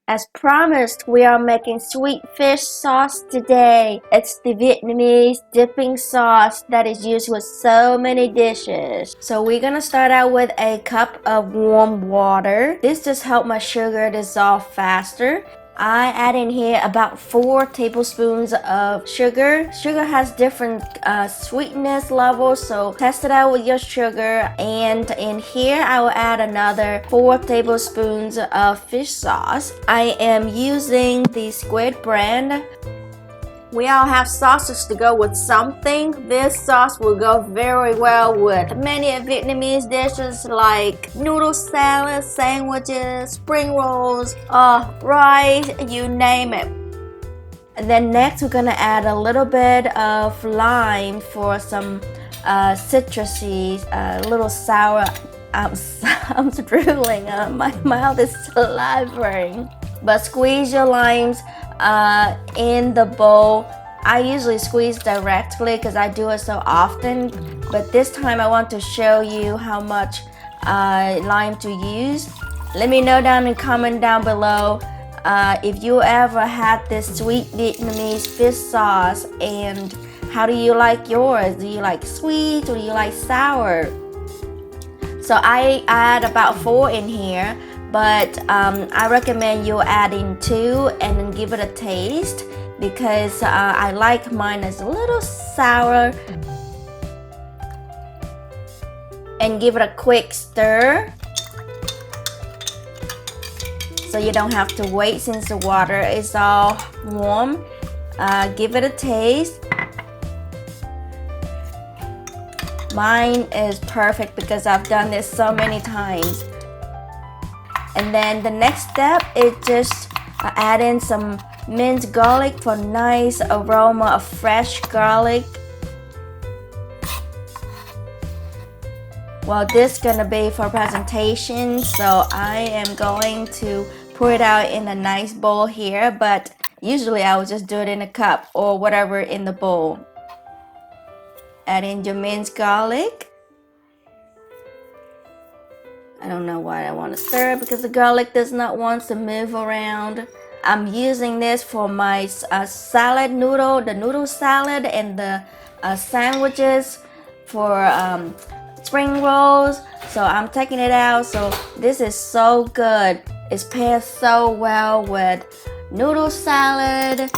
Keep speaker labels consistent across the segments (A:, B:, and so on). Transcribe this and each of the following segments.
A: As promised, we are making sweet fish sauce today. It's the Vietnamese dipping sauce that is used with so many dishes. So we're gonna start out with a cup of warm water. This just helps my sugar dissolve faster. I add in here about 4 tablespoons of sugar. Sugar has different sweetness levels, so test it out with your sugar. And in here, I will add another 4 tablespoons of fish sauce. I am using the Squid brand. We all have sauces to go with something. This sauce will go very well with many Vietnamese dishes like noodle salad, sandwiches, spring rolls, rice, you name it. And then next we're gonna add a little bit of lime for some citrusy, a little sour. I'm drooling. My mouth is salivating. But squeeze your limes in the bowl. I usually squeeze directly because I do it so often, but this time I want to show you how much lime to use. Let me know down in the comment down below if you ever had this sweet Vietnamese fish sauce, and how do you like yours? Do you like sweet or do you like sour? So I add about 4 in here, but I recommend you add in 2 and then give it a taste, because I like mine as a little sour. And give it a quick stir, so you don't have to wait since the water is all warm. Give it a taste. Mine is perfect because I've done this so many times. And then the next step is just add in some minced garlic for nice aroma of fresh garlic. Well, this is gonna be for presentation, so I am going to pour it out in a nice bowl here, but usually I would just do it in a cup or whatever in the bowl. Add in your minced garlic. I don't know why I want to stir, because the garlic does not want to move around. I'm using this for my salad noodle, the noodle salad, and the sandwiches for spring rolls. So I'm taking it out. So this is so good. It's paired so well with noodle salad,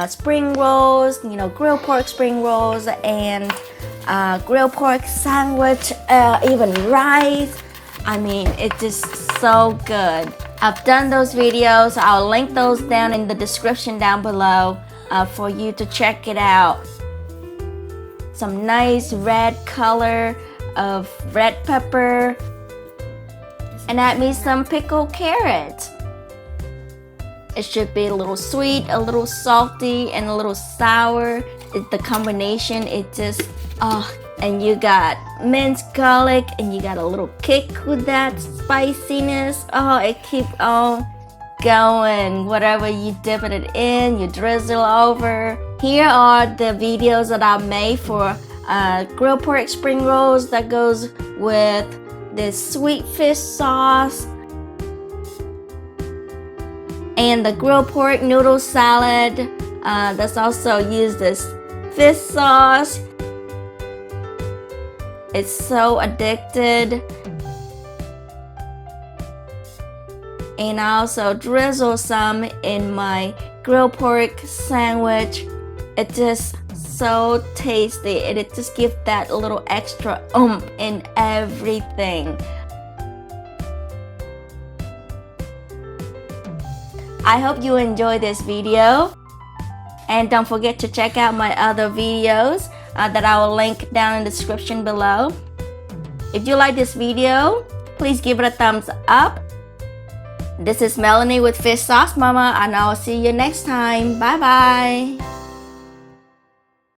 A: spring rolls, you know, grilled pork spring rolls, and grilled pork sandwich, even rice. I mean, it's just so good. I've done those videos. I'll link those down in the description down below for you to check it out. Some nice red color of red pepper. And add me some pickled carrots. It should be a little sweet, a little salty, and a little sour. The combination, it just, and you got minced garlic, and you got a little kick with that spiciness. It keeps on going. Whatever you dip it in, you drizzle over. Here are the videos that I made for grilled pork spring rolls that goes with this sweet fish sauce, and the grilled pork noodle salad that's also used this fish sauce. It's so addicted. And I also drizzle some in my grilled pork sandwich. It's just so tasty, and it just gives that little extra oomph in everything. I hope you enjoyed this video, and don't forget to check out my other videos that I will link down in the description below. If you like this video, please give it a thumbs up. This is Melanie with Fish Sauce Mama, and I'll see you next time. Bye bye.